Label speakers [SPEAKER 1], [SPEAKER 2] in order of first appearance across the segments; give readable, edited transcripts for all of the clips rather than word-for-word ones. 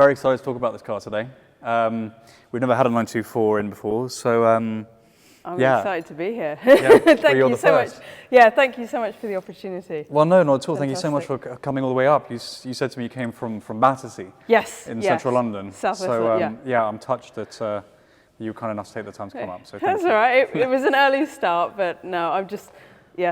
[SPEAKER 1] very excited to talk about this car today. We've never had a 924 in before, so
[SPEAKER 2] I'm excited to be here.
[SPEAKER 1] Yeah,
[SPEAKER 2] Thank you so much. Yeah, thank you so much for the opportunity.
[SPEAKER 1] Well, no, not at all.
[SPEAKER 2] Fantastic.
[SPEAKER 1] Thank you so much for coming all the way up. You said to me you came from Battersea.
[SPEAKER 2] Yes.
[SPEAKER 1] In central London.
[SPEAKER 2] South West
[SPEAKER 1] London. Yeah, I'm touched that you were kind enough to take the time to come up. So
[SPEAKER 2] that's all right. It was an early start, but no, I'm just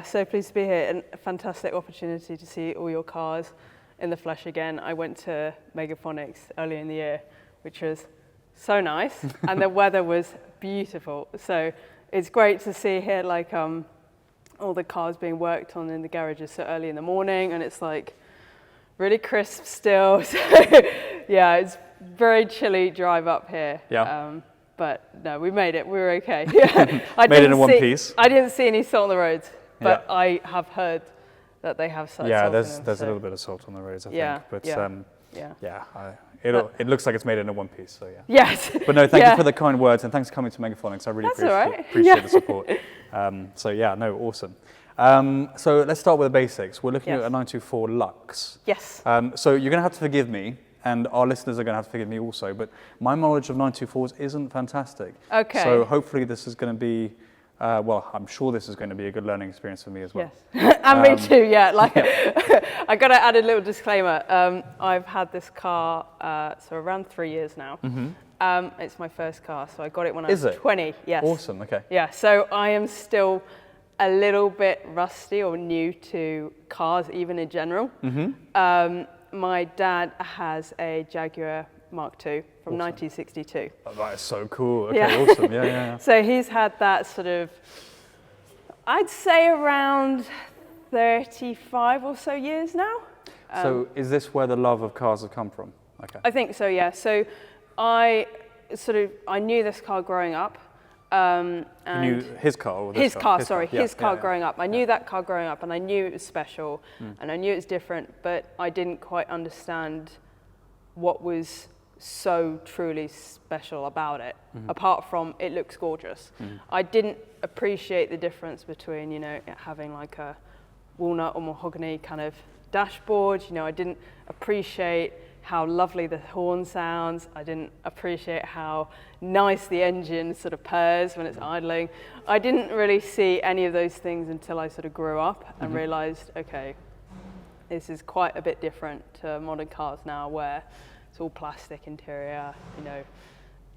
[SPEAKER 2] so pleased to be here, and a fantastic opportunity to see all your cars in the flesh again. I went to Megaphonics earlier in the year, which was so nice, and the weather was beautiful. So it's great to see here, like all the cars being worked on in the garages so early in the morning, and it's like really crisp still. So yeah, it's very chilly drive up here.
[SPEAKER 1] Yeah.
[SPEAKER 2] But no, we made it. We were okay. Yeah.
[SPEAKER 1] Made it in one piece.
[SPEAKER 2] I didn't see any salt on the roads, but I have heard that they have salt.
[SPEAKER 1] Yeah, there's a little bit of salt on the roads, I think. But it looks like it's made in one piece. So yeah.
[SPEAKER 2] Yes.
[SPEAKER 1] But no, thank you for the kind words, and thanks for coming to Megaphonics. I really appreciate the support. So yeah, no, awesome. So let's start with the basics. We're looking at a 924 LUX.
[SPEAKER 2] Yes.
[SPEAKER 1] So you're going to have to forgive me, and our listeners are going to have to forgive me also, but my knowledge of 924s isn't fantastic.
[SPEAKER 2] Okay.
[SPEAKER 1] So hopefully this is going to be, I'm sure this is going to be a good learning experience for me as well.
[SPEAKER 2] Yes, and me too, yeah. I got to add a little disclaimer. I've had this car so around 3 years now. Mm-hmm. It's my first car, so I got it when I was 20. Yes.
[SPEAKER 1] Awesome, okay.
[SPEAKER 2] Yeah, so I am still a little bit rusty or new to cars, even in general. Mm-hmm. My dad has a Jaguar Mark II from 1962.
[SPEAKER 1] Oh, that is so cool. Okay, awesome. Yeah.
[SPEAKER 2] So he's had that sort of, I'd say around 35 or so years now.
[SPEAKER 1] So is this where the love of cars has come from? Okay.
[SPEAKER 2] I think so, yeah. So I knew this car growing up.
[SPEAKER 1] And you knew his car or this car?
[SPEAKER 2] His car growing up. I knew that car growing up, and I knew it was special, and I knew it was different, but I didn't quite understand what was so truly special about it, apart from it looks gorgeous. I didn't appreciate the difference between, it having like a walnut or mahogany kind of dashboard. I didn't appreciate how lovely the horn sounds. I didn't appreciate how nice the engine sort of purrs when it's idling. I didn't really see any of those things until I sort of grew up and realized, okay, this is quite a bit different to modern cars now, where it's all plastic interior,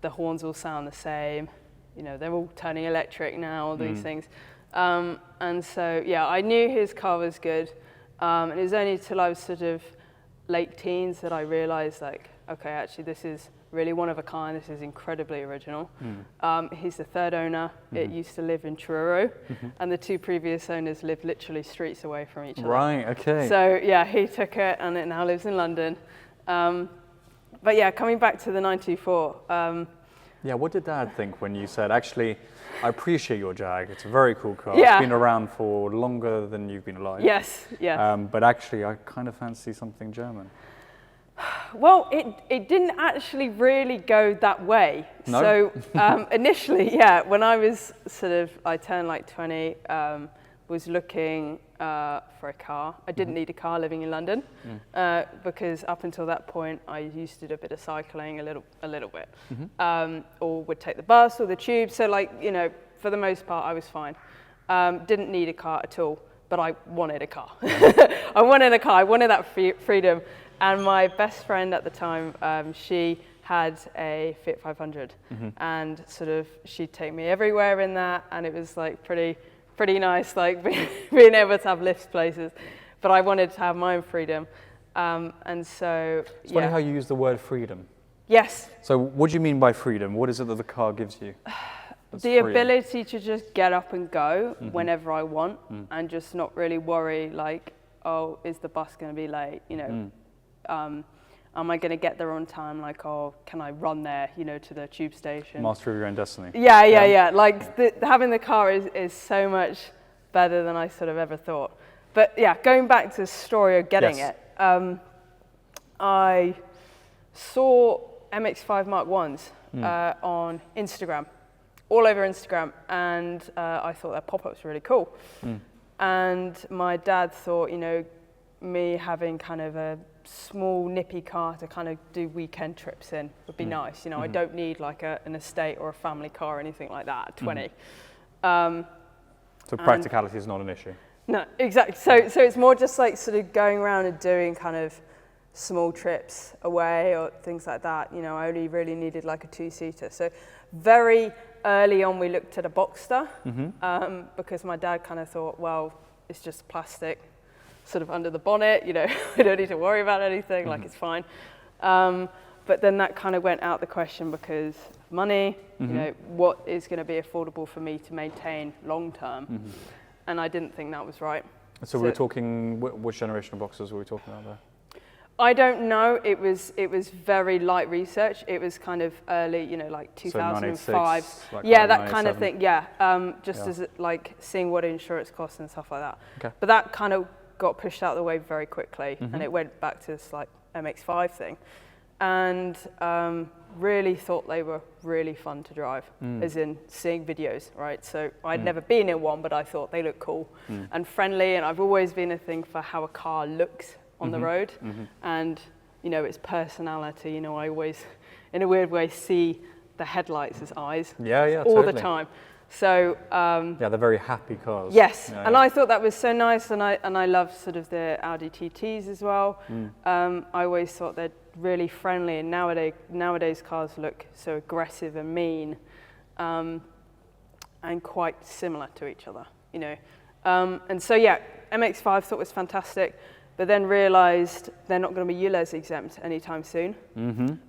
[SPEAKER 2] the horns all sound the same, they're all turning electric now, all these things. And so, yeah, I knew his car was good. And it was only till I was sort of late teens that I realized, like, okay, actually this is really one of a kind. This is incredibly original. He's the third owner. It used to live in Truro, and the two previous owners lived literally streets away from each other.
[SPEAKER 1] Right, okay.
[SPEAKER 2] So yeah, he took it, and it now lives in London. But yeah, coming back to the 924.
[SPEAKER 1] Yeah, what did Dad think when you said, actually, I appreciate your Jag, it's a very cool car.
[SPEAKER 2] Yeah.
[SPEAKER 1] It's been around for longer than you've been alive.
[SPEAKER 2] Yes.
[SPEAKER 1] But actually, I kind of fancy something German.
[SPEAKER 2] Well, it didn't actually really go that way.
[SPEAKER 1] No?
[SPEAKER 2] So initially, when I was I turned like 20, was looking for a car. I didn't need a car living in London because up until that point, I used to do a bit of cycling, a little bit, or would take the bus or the tube. So for the most part, I was fine. Didn't need a car at all, but I wanted a car. I wanted that freedom. And my best friend at the time, she had a Fiat 500, and she'd take me everywhere in that, and it was like pretty nice, like being able to have lifts places. But I wanted to have my own freedom, and so
[SPEAKER 1] it's funny how you use the word freedom.
[SPEAKER 2] Yes.
[SPEAKER 1] So what do you mean by freedom? What is it that the car gives you?
[SPEAKER 2] The ability to just get up and go whenever I want, and just not really worry, like, oh, is the bus going to be late? Am I going to get there on time? Like, oh, can I run there, to the tube station?
[SPEAKER 1] Master of your own destiny.
[SPEAKER 2] Yeah. Like, having the car is so much better than I sort of ever thought. But yeah, going back to the story of getting it, I saw MX-5 Mark 1s on Instagram, all over Instagram, and I thought their pop-ups were really cool. And my dad thought, me having kind of a small nippy car to kind of do weekend trips in would be nice. You know, I don't need like an estate or a family car or anything like that at 20.
[SPEAKER 1] So practicality is not an issue.
[SPEAKER 2] No, exactly. So it's more just like sort of going around and doing kind of small trips away or things like that. You know, I only really needed like a 2-seater. So very early on we looked at a Boxster because my dad kind of thought, well, it's just plastic sort of under the bonnet, you know, we don't need to worry about anything, like it's fine. But then that kind of went out the question because of money, you know, what is going to be affordable for me to maintain long term? And I didn't think that was right.
[SPEAKER 1] So we were talking, which generation of Boxers were we talking about there?
[SPEAKER 2] I don't know. It was very light research. It was kind of early, you know, like 2005.
[SPEAKER 1] So like
[SPEAKER 2] yeah, that kind of thing. Yeah, as like seeing what insurance costs and stuff like that.
[SPEAKER 1] Okay.
[SPEAKER 2] But that kind of got pushed out of the way very quickly, and it went back to this like MX-5 thing, and really thought they were really fun to drive, as in seeing videos, right? So I'd never been in one, but I thought they looked cool and friendly, and I've always been a thing for how a car looks on the road, and you know, its personality. You know, I always, in a weird way, see the headlights as eyes.
[SPEAKER 1] Yeah,
[SPEAKER 2] all
[SPEAKER 1] totally.
[SPEAKER 2] the time. So
[SPEAKER 1] yeah, they're very happy cars.
[SPEAKER 2] Yes, and I thought that was so nice, and I love sort of the Audi TTs as well. I always thought they're really friendly, and nowadays cars look so aggressive and mean, and quite similar to each other. You know, and so yeah, MX-5 thought was fantastic. But then realised they're not going to be ULEZ exempt anytime soon.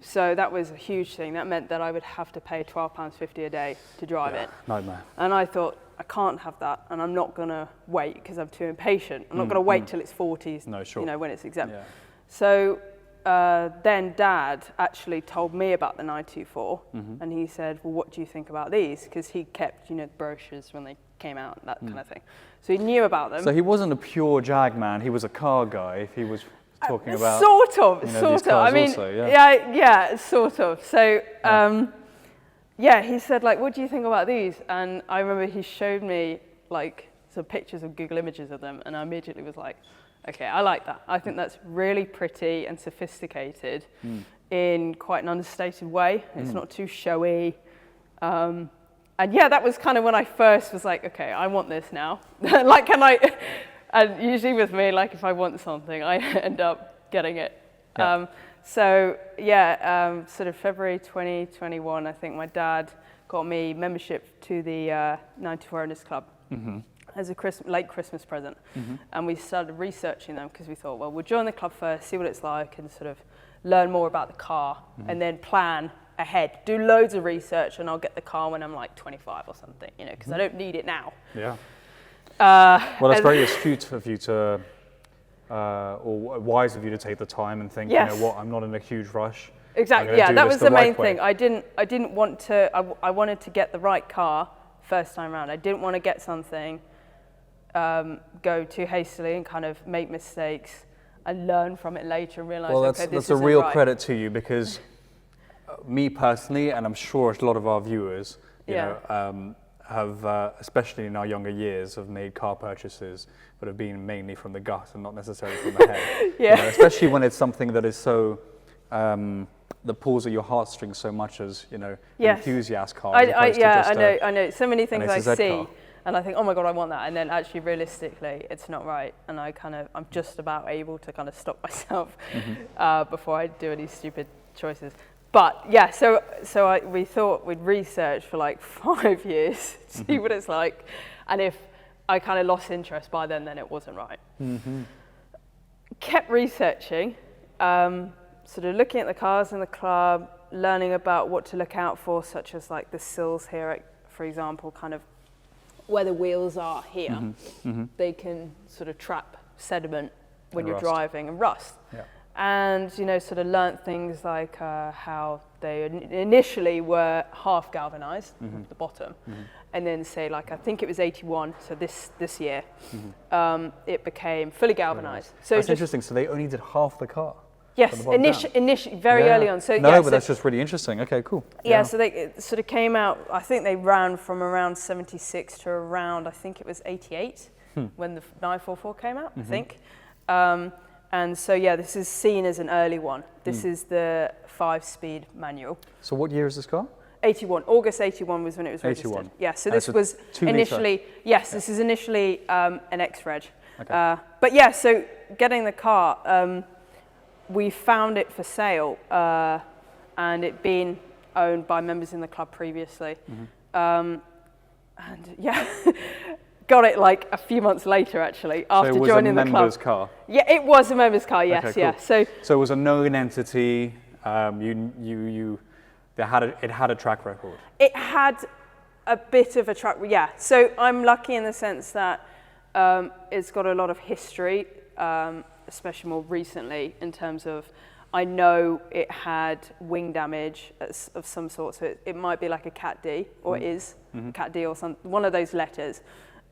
[SPEAKER 2] So that was a huge thing. That meant that I would have to pay £12.50 a day to drive it.
[SPEAKER 1] Nightmare.
[SPEAKER 2] And I thought, I can't have that, and I'm not going to wait because I'm too impatient. I'm not going to wait till it's 40s, you know, when it's exempt.
[SPEAKER 1] Yeah.
[SPEAKER 2] So then Dad actually told me about the 924, and he said, well, what do you think about these? Because he kept, you know, the brochures when they came out, that kind of thing. So he knew about them.
[SPEAKER 1] So he wasn't a pure Jag man, he was a car guy, if he was talking about...
[SPEAKER 2] Sort of,
[SPEAKER 1] you know, sort of.
[SPEAKER 2] I mean,
[SPEAKER 1] also,
[SPEAKER 2] yeah, sort of. So, yeah, he said, like, what do you think about these? And I remember he showed me, like, some pictures of Google Images of them, and I immediately was like, okay, I like that. I think that's really pretty and sophisticated in quite an understated way. It's not too showy. And yeah, that was kind of when I first was like, okay, I want this now. Like, and usually with me, like if I want something, I end up getting it.
[SPEAKER 1] Yeah.
[SPEAKER 2] So yeah, sort of February 2021, I think my dad got me membership to the 94 Owners Club as a late Christmas present. And we started researching them because we thought, well, we'll join the club first, see what it's like, and sort of learn more about the car, and then plan ahead, do loads of research, and I'll get the car when I'm like 25 or something, you know, because I don't need it now. Yeah.
[SPEAKER 1] Well, that's very astute of you to, or wise of you to take the time and think, you know what, I'm not in a huge rush.
[SPEAKER 2] Exactly. Yeah, that was the main thing. I didn't want to. I wanted to get the right car first time around. I didn't want to get something, go too hastily and kind of make mistakes and learn from it later and realize.
[SPEAKER 1] Well,
[SPEAKER 2] okay,
[SPEAKER 1] that's a real credit to you, because me personally, and I'm sure a lot of our viewers, you know, have, especially in our younger years, have made car purchases that have been mainly from the gut and not necessarily from the head. You know, especially when it's something that is so, that pulls at your heartstrings so much as, you know, enthusiast cars.
[SPEAKER 2] I know. So many things I see,
[SPEAKER 1] car.
[SPEAKER 2] and I think, oh my God, I want that. And then actually, realistically, it's not right. And I'm just about able to kind of stop myself before I do any stupid choices. But yeah, so we thought we'd research for like 5 years, see what it's like, and if I kind of lost interest by then it wasn't right. Kept researching, sort of looking at the cars in the club, learning about what to look out for, such as like the sills here, for example, kind of where the wheels are here. They can sort of trap sediment when you're driving and rust. Yeah. And, you know, sort of learnt things like how they initially were half galvanized at the bottom, and then say, like, I think it was 81, so this year, it became fully galvanized. So
[SPEAKER 1] that's interesting. So they only did half the car.
[SPEAKER 2] Yes, initially, very early on. So
[SPEAKER 1] but that's just really interesting. Okay, cool.
[SPEAKER 2] Yeah, so they sort of came out. I think they ran from around 76 to around, I think it was 88 when the 944 came out. I think. And so, yeah, this is seen as an early one. This is the 5-speed manual.
[SPEAKER 1] So what year is this car?
[SPEAKER 2] 81. August 81 was when it was registered.
[SPEAKER 1] 81.
[SPEAKER 2] Yeah, so this was
[SPEAKER 1] 2
[SPEAKER 2] initially,
[SPEAKER 1] litre.
[SPEAKER 2] yes, this is initially an X-Reg.
[SPEAKER 1] Okay.
[SPEAKER 2] But yeah, so getting the car, we found it for sale and it being owned by members in the club previously. And yeah, got it like a few months later actually, after joining the club.
[SPEAKER 1] So it was a members car?
[SPEAKER 2] Yeah, it was a members car, yes,
[SPEAKER 1] okay, cool.
[SPEAKER 2] yeah.
[SPEAKER 1] So it was a known entity, it had a track record?
[SPEAKER 2] It had a bit of a track, yeah. So I'm lucky in the sense that it's got a lot of history, especially more recently in terms of, I know it had wing damage of some sort, so it might be like a Cat D, or it is Cat D or one of those letters.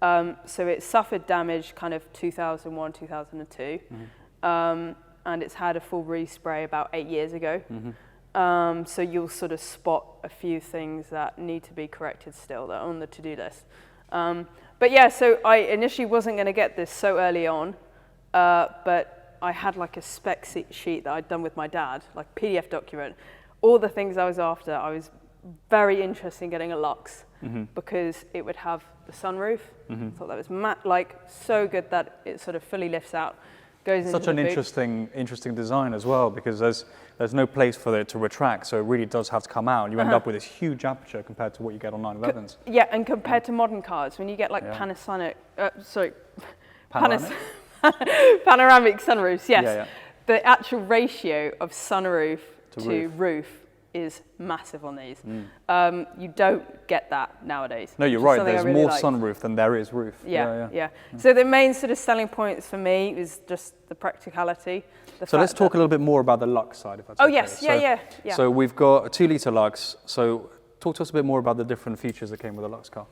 [SPEAKER 2] So it suffered damage kind of 2001, 2002, and it's had a full respray about 8 years ago. So you'll sort of spot a few things that need to be corrected still that are on the to-do list. But yeah, so I initially wasn't going to get this so early on, but I had like a spec sheet that I'd done with my dad, like PDF document, all the things I was after. I was very interested in getting a LUX because it would have the sunroof. I thought that was like so good that it sort of fully lifts out, goes into
[SPEAKER 1] Such an
[SPEAKER 2] the boot.
[SPEAKER 1] interesting design as well, because there's no place for it to retract, so it really does have to come out. You end up with this huge aperture compared to what you get on 911s.
[SPEAKER 2] Yeah, and compared to modern cars, when you get like Panasonic, panoramic sunroofs, yes. The actual ratio of sunroof to roof is massive on these. You don't get that nowadays.
[SPEAKER 1] No, you're right. There's more sunroof than there is roof.
[SPEAKER 2] Yeah. So the main sort of selling points for me is just the practicality.
[SPEAKER 1] So let's talk a little bit more about the LUX side, if that's okay.
[SPEAKER 2] Oh yes, yeah.
[SPEAKER 1] So we've got a 2-litre LUX. So talk to us a bit more about the different features that came with the LUX car.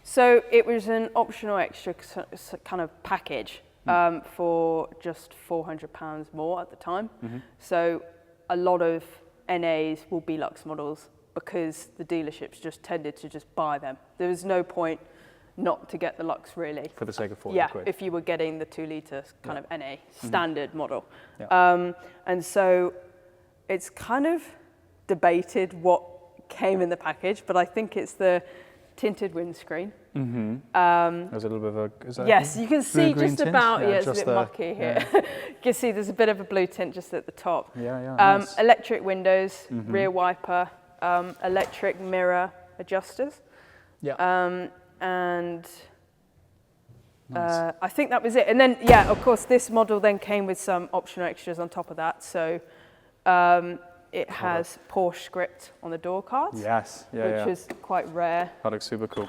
[SPEAKER 2] So it was an optional extra kind of package. For just £400 more at the time. So a lot of NAs will be LUX models because the dealerships just tended to just buy them. There was no point not to get the LUX really.
[SPEAKER 1] For the sake of 400 quid.
[SPEAKER 2] If you were getting the 2-litre kind of NA standard model. And so it's kind of debated what came in the package, but I think it's the tinted windscreen.
[SPEAKER 1] There's a little bit of a...
[SPEAKER 2] Yes, you can see just
[SPEAKER 1] tint?
[SPEAKER 2] about, it's a bit mucky here. You can see there's a bit of a blue tint just at the top.
[SPEAKER 1] Nice.
[SPEAKER 2] Electric windows, rear wiper, electric mirror adjusters. And nice. I think that was it. And then, of course, this model then came with some optional extras on top of that. So it has Porsche script on the door cards.
[SPEAKER 1] Yes,
[SPEAKER 2] which is quite rare.
[SPEAKER 1] That looks super cool.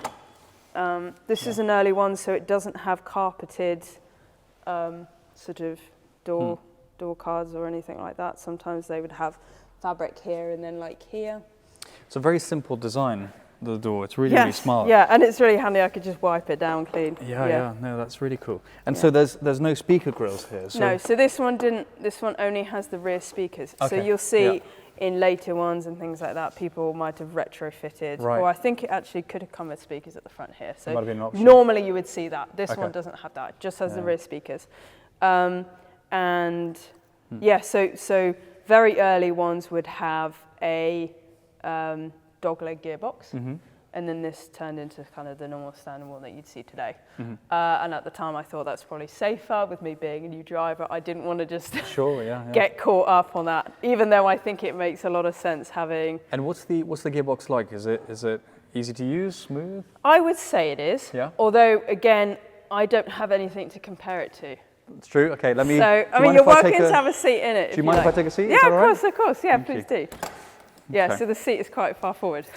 [SPEAKER 2] This is an early one, so it doesn't have carpeted sort of door cards or anything like that. Sometimes they would have fabric here and then like here.
[SPEAKER 1] It's a very simple design, the door. It's really smart.
[SPEAKER 2] Yeah, and it's really handy. I could just wipe it down clean.
[SPEAKER 1] Yeah. No, that's really cool. And so there's no speaker grills here. So.
[SPEAKER 2] No, so this one only has the rear speakers. Okay. So you'll see in later ones and things like that, people might have retrofitted. Or I think it actually could have come with speakers at the front here. So
[SPEAKER 1] might have been an option.
[SPEAKER 2] Normally you would see that. This one doesn't have that. It just has the rear speakers. So very early ones would have a dogleg gearbox. And then this turned into kind of the normal standard one that you'd see today. And at the time I thought that's probably safer. With me being a new driver, I didn't want to just get caught up on that, even though I think it makes a lot of sense having...
[SPEAKER 1] And what's the gearbox like? Is it easy to use, smooth?
[SPEAKER 2] I would say it is, although again, I don't have anything to compare it to.
[SPEAKER 1] It's true, okay, let me...
[SPEAKER 2] So, I mean, you're welcome to have a seat in it.
[SPEAKER 1] Do you mind if I take a seat?
[SPEAKER 2] Yeah, of course, yeah, please do. Yeah, so the seat is quite far forward.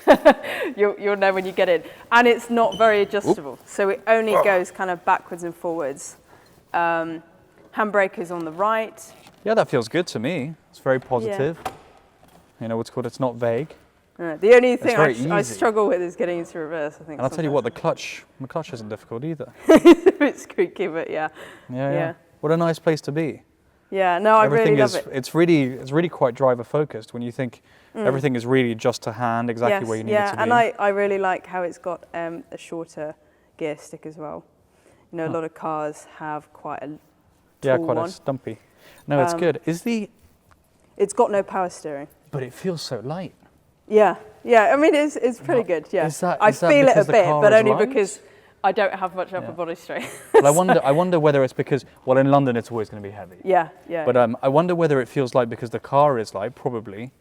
[SPEAKER 2] You'll know when you get in. And it's not very adjustable. So it only goes kind of backwards and forwards. Handbrake is on the right.
[SPEAKER 1] Yeah, that feels good to me. It's very positive. You know, it's not vague.
[SPEAKER 2] The only thing I struggle with is getting into reverse, I think.
[SPEAKER 1] And I'll tell you what, the clutch isn't difficult either.
[SPEAKER 2] It's a bit squeaky, but yeah.
[SPEAKER 1] What a nice place to be.
[SPEAKER 2] Yeah, no, I really love it.
[SPEAKER 1] It's really quite driver focused when you think everything is really just to hand, exactly where you need it to be.
[SPEAKER 2] And I really like how it's got a shorter gear stick as well. You know, a lot of cars have quite a
[SPEAKER 1] Yeah,
[SPEAKER 2] tall
[SPEAKER 1] quite
[SPEAKER 2] one.
[SPEAKER 1] a stumpy. No, it's good.
[SPEAKER 2] It's got no power steering.
[SPEAKER 1] But it feels so light.
[SPEAKER 2] Yeah, I mean, it's pretty good, yeah. I
[SPEAKER 1] is that
[SPEAKER 2] feel it a
[SPEAKER 1] because the
[SPEAKER 2] bit,
[SPEAKER 1] car
[SPEAKER 2] but
[SPEAKER 1] is
[SPEAKER 2] only
[SPEAKER 1] light?
[SPEAKER 2] because I don't have much upper body strength.
[SPEAKER 1] But I wonder whether it's because, well, in London it's always going to be heavy.
[SPEAKER 2] Yeah.
[SPEAKER 1] But I wonder whether it feels light because the car is light, probably.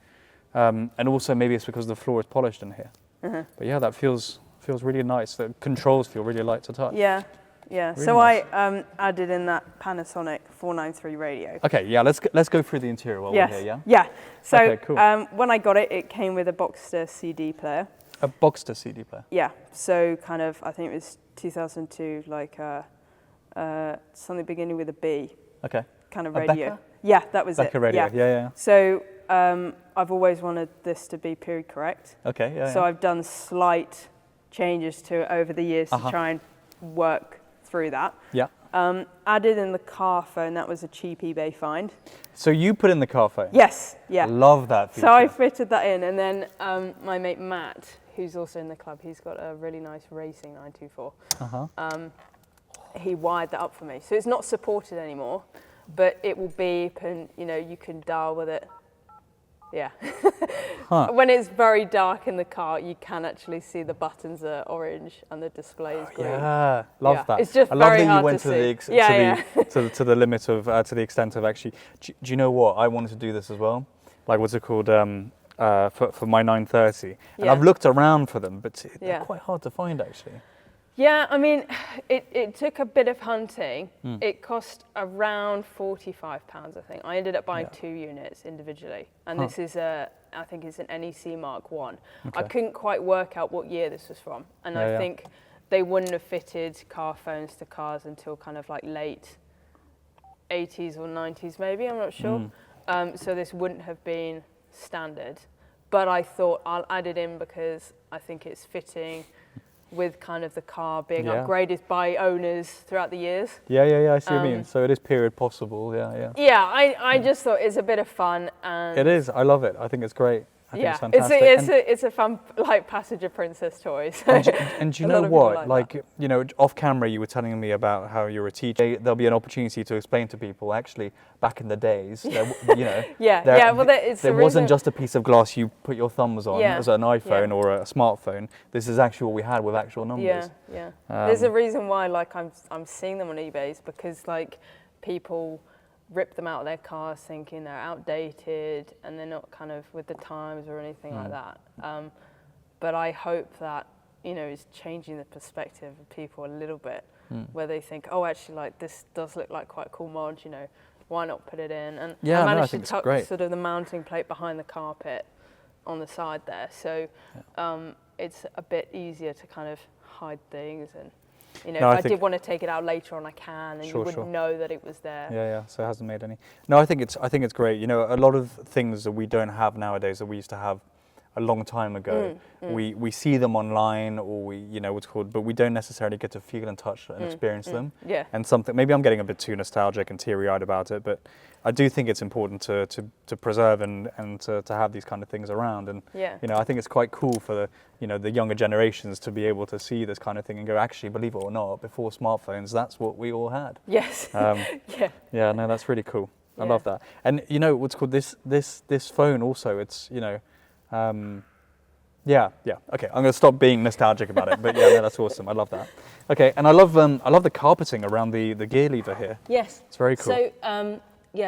[SPEAKER 1] And also maybe it's because the floor is polished in here. But yeah, that feels really nice. The controls feel really light to touch.
[SPEAKER 2] Yeah.
[SPEAKER 1] Really
[SPEAKER 2] So
[SPEAKER 1] nice.
[SPEAKER 2] I added in that Panasonic 493 radio.
[SPEAKER 1] Okay, yeah, let's go through the interior while we're here,
[SPEAKER 2] Yeah. So
[SPEAKER 1] Okay, cool.
[SPEAKER 2] when I got it, it came with a Boxster CD player.
[SPEAKER 1] A Boxster CD player.
[SPEAKER 2] Yeah. So kind of, I think it was 2002, like something beginning with a B.
[SPEAKER 1] Okay.
[SPEAKER 2] Kind of
[SPEAKER 1] A
[SPEAKER 2] radio.
[SPEAKER 1] Becca?
[SPEAKER 2] Yeah, that was
[SPEAKER 1] Becca
[SPEAKER 2] it.
[SPEAKER 1] radio. Yeah.
[SPEAKER 2] So I've always wanted this to be period correct.
[SPEAKER 1] Okay. Yeah.
[SPEAKER 2] So I've done slight changes to it over the years to try and work through that.
[SPEAKER 1] Yeah.
[SPEAKER 2] Added in the car phone, that was a cheap eBay find.
[SPEAKER 1] So you put in the car phone.
[SPEAKER 2] Yes, yeah.
[SPEAKER 1] Love that feature.
[SPEAKER 2] So I fitted that in, and then my mate Matt, who's also in the club, he's got a really nice racing 924. He wired that up for me. So it's not supported anymore, but it will beep, and you can dial with it. Yeah. When it's very dark in the car, you can actually see the buttons are orange and the display is green.
[SPEAKER 1] Yeah, love that.
[SPEAKER 2] It's just
[SPEAKER 1] I love
[SPEAKER 2] very
[SPEAKER 1] that you
[SPEAKER 2] hard
[SPEAKER 1] went
[SPEAKER 2] to
[SPEAKER 1] to
[SPEAKER 2] see.
[SPEAKER 1] to the limit of to the extent of actually. Do you know what? I wanted to do this as well. Like, what's it called? For my 930, and I've looked around for them, but they're quite hard to find actually.
[SPEAKER 2] Yeah, I mean, it took a bit of hunting. It cost around £45, I think. I ended up buying 2 units individually, and this is I think it's an NEC Mark 1. I couldn't quite work out what year this was from, and I think they wouldn't have fitted car phones to cars until kind of like late 80s or 90s maybe, I'm not sure. So this wouldn't have been standard, but I thought I'll add it in because I think it's fitting with kind of the car being upgraded by owners throughout the years. Yeah,
[SPEAKER 1] I see what you mean. So it is period possible, yeah.
[SPEAKER 2] Yeah, I just thought it's a bit of fun. And
[SPEAKER 1] it is, I love it. I think it's great. I think
[SPEAKER 2] yeah,
[SPEAKER 1] it's fantastic.
[SPEAKER 2] It's a fun, like, passenger princess toy. So
[SPEAKER 1] and do you know what? Like off camera, you were telling me about how you're a teacher. There'll be an opportunity to explain to people, actually, back in the days, there wasn't just a piece of glass you put your thumbs on as an iPhone or a smartphone. This is actually what we had with actual numbers.
[SPEAKER 2] Yeah. There's a reason why, like, I'm seeing them on eBay, because, like, people rip them out of their cars thinking they're outdated and they're not kind of with the times or anything like that. But I hope that, is changing the perspective of people a little bit, where they think, oh, actually, like, this does look like quite a cool mod, why not put it in? And I managed to tuck sort of the mounting plate behind the carpet on the side there. So it's a bit easier to kind of hide things, and if I did want to take it out later on, I can, and you wouldn't know that it was there.
[SPEAKER 1] Yeah. So it hasn't made any. No, I think it's great. A lot of things that we don't have nowadays that we used to have a long time ago. We see them online, or we what's called, but we don't necessarily get to feel and touch and experience them. Yeah. And maybe I'm getting a bit too nostalgic and teary-eyed about it, but I do think it's important to preserve and to have these kind of things around. And I think it's quite cool for the younger generations to be able to see this kind of thing and go, actually, believe it or not, before smartphones, that's what we all had.
[SPEAKER 2] Yes.
[SPEAKER 1] Yeah. No, that's really cool. I love that. And what's called this phone also, it's okay, I'm going to stop being nostalgic about it, but that's awesome. I love that. Okay, and I love the carpeting around the gear lever here.
[SPEAKER 2] Yes.
[SPEAKER 1] It's very cool.
[SPEAKER 2] So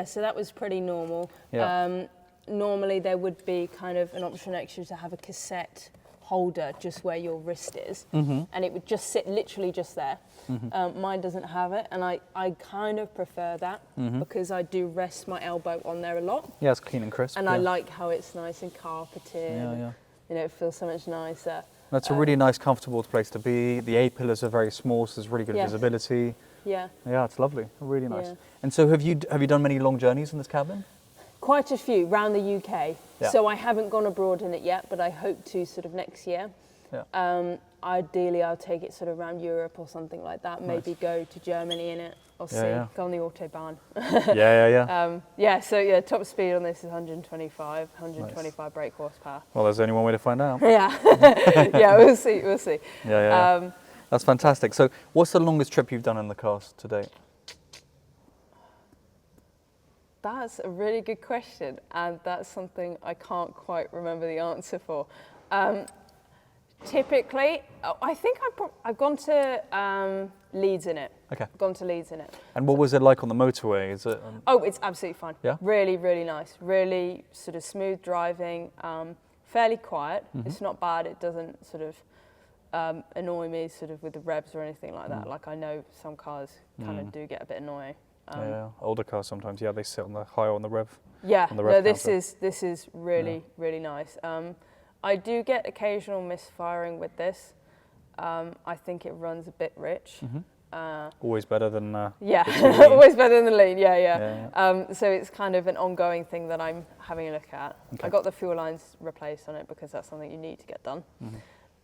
[SPEAKER 2] so that was pretty normal.
[SPEAKER 1] Yeah.
[SPEAKER 2] Normally there would be kind of an option extra to have a cassette holder just where your wrist is, and it would just sit literally just there. Mine doesn't have it, and I kind of prefer that because I do rest my elbow on there a lot.
[SPEAKER 1] Yeah, it's clean and crisp.
[SPEAKER 2] And I like how it's nice and carpeted.
[SPEAKER 1] Yeah.
[SPEAKER 2] It feels so much nicer.
[SPEAKER 1] That's a really nice, comfortable place to be. The A-pillars are very small, so there's really good visibility.
[SPEAKER 2] Yeah.
[SPEAKER 1] Yeah, it's lovely. Really nice. Yeah. And so have you done many long journeys in this cabin?
[SPEAKER 2] Quite a few, around the UK.
[SPEAKER 1] Yeah.
[SPEAKER 2] So I haven't gone abroad in it yet, but I hope to sort of next year. Yeah. Ideally, I'll take it sort of around Europe or something like that. Nice. Maybe go to Germany in it, or go on the Autobahn. So top speed on this is 125 nice. Brake horsepower.
[SPEAKER 1] Well, there's only one way to find out.
[SPEAKER 2] Yeah, we'll see.
[SPEAKER 1] That's fantastic. So what's the longest trip you've done in the car to date?
[SPEAKER 2] That's a really good question, and that's something I can't quite remember the answer for. Typically, I think I've gone to Leeds in it.
[SPEAKER 1] Okay.
[SPEAKER 2] Gone to Leeds in it.
[SPEAKER 1] And what was it like on the motorway? Is it?
[SPEAKER 2] Oh, it's absolutely fine.
[SPEAKER 1] Yeah?
[SPEAKER 2] Really, really nice. Really sort of smooth driving, fairly quiet. It's not bad. It doesn't sort of annoy me sort of with the revs or anything like that. Like I know some cars kind of do get a bit annoying.
[SPEAKER 1] Yeah, older cars sometimes, yeah, they sit on the higher on the rev.
[SPEAKER 2] Yeah,
[SPEAKER 1] on the rev
[SPEAKER 2] this
[SPEAKER 1] counter.
[SPEAKER 2] is really, really nice. I do get occasional misfiring with this. I think it runs a bit rich.
[SPEAKER 1] Always better than
[SPEAKER 2] yeah,
[SPEAKER 1] the lean.
[SPEAKER 2] always better than the lean. Yeah. So it's kind of an ongoing thing that I'm having a look at.
[SPEAKER 1] Okay.
[SPEAKER 2] I got the fuel lines replaced on it because that's something you need to get done,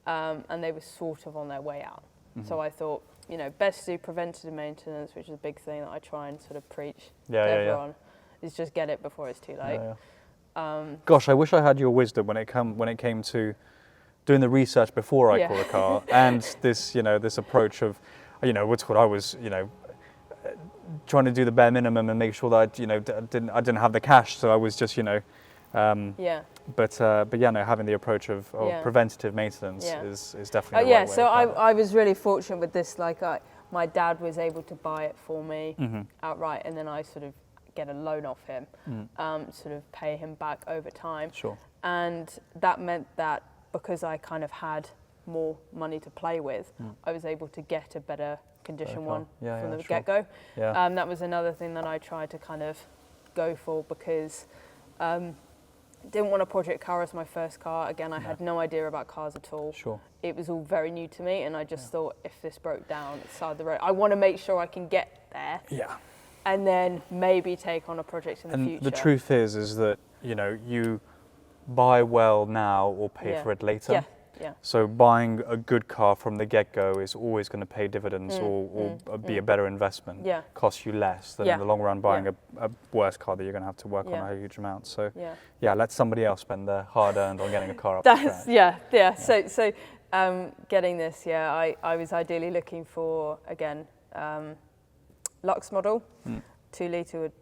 [SPEAKER 2] and they were sort of on their way out. So I thought, you know, best to do preventative maintenance, which is a big thing that I try and sort of preach to everyone, is just get it before it's too late.
[SPEAKER 1] Gosh, I wish I had your wisdom when it came to doing the research before I bought a car, and this, you know, this approach of, you know, what's what I was, you know, trying to do the bare minimum and make sure that I didn't have the cash, so I was just, you know, But yeah, no, having the approach of preventative maintenance is definitely the right way.
[SPEAKER 2] So I was really fortunate with this. Like my dad was able to buy it for me outright, and then I sort of get a loan off him, sort of pay him back over time.
[SPEAKER 1] Sure.
[SPEAKER 2] And that meant that because I kind of had more money to play with, I was able to get a better condition one from the get-go. Yeah. That was another thing that I tried to kind of go for because didn't want a project car as my first car. Again, I had no idea about cars at all.
[SPEAKER 1] Sure.
[SPEAKER 2] It was all very new to me, and I just thought, if this broke down at the side of the road, I want to make sure I can get there. Yeah. And then maybe take on a project in the future.
[SPEAKER 1] And the truth is that, you know, you buy well now or pay for it later.
[SPEAKER 2] Yeah. Yeah.
[SPEAKER 1] So buying a good car from the get-go is always going to pay dividends or be a better investment. Yeah. Costs you less than in the long run buying a worse car that you're going to have to work on a huge amount. So let somebody else spend their hard-earned on getting a car up to scratch.
[SPEAKER 2] Yeah. So getting this, I was ideally looking for, again, LUX model. 2 litre would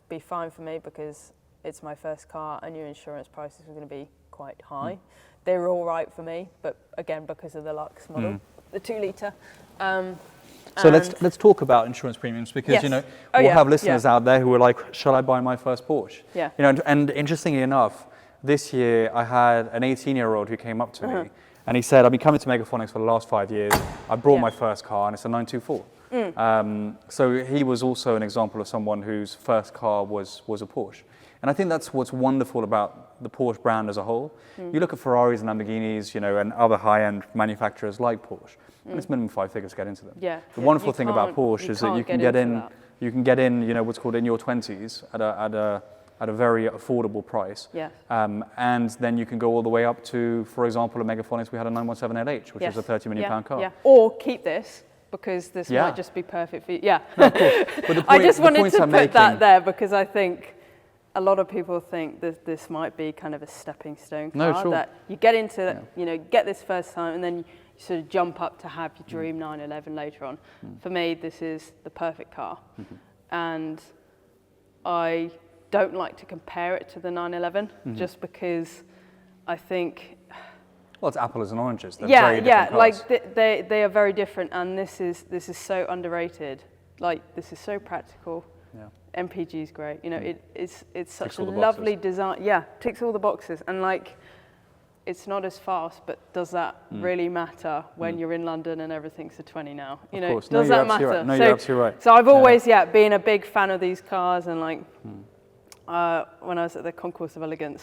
[SPEAKER 2] be fine for me because it's my first car. I knew insurance prices were going to be quite high. They were all right for me, but again, because of the LUX model, the 2 litre.
[SPEAKER 1] So let's talk about insurance premiums because you know we'll have listeners out there who are like, shall I buy my first Porsche? Yeah. You know, and interestingly enough, this year I had an 18-year-old who came up to me and he said, I've been coming to Megaphonics for the last 5 years. I brought my first car and it's a 924. So he was also an example of someone whose first car was a Porsche. And I think that's what's wonderful about the Porsche brand as a whole. You look at Ferraris and Lamborghinis, you know, and other high-end manufacturers like Porsche, and it's minimum 5 figures to get into them. Yeah. The wonderful thing about Porsche is that you can get in, you know, what's called in your 20s at a very affordable price. Yeah. And then you can go all the way up to, for example, at Megaphonics we had a 917 LH, which is a £30 million car. Yeah.
[SPEAKER 2] Or keep this, because this might just be perfect for you. Yeah.
[SPEAKER 1] No, of course. But the point,
[SPEAKER 2] I just wanted to put that there because I think a lot of people think that this might be kind of a stepping stone car, that you get into, you know, get this first time and then you sort of jump up to have your dream 911 later on. For me, this is the perfect car. And I don't like to compare it to the 911 just because I think...
[SPEAKER 1] Well, it's apples and oranges. They're very different cars.
[SPEAKER 2] Like they are very different, and this is so underrated. Like, this is so practical. Yeah. MPG is great. You know, it's such a lovely design. Yeah, ticks all the boxes, and like, it's not as fast, but does that really matter when you're in London and everything's a 20 now? You know, does that matter?
[SPEAKER 1] Right. No, you're absolutely right.
[SPEAKER 2] So I've always been a big fan of these cars, and like when I was at the Concourse of Elegance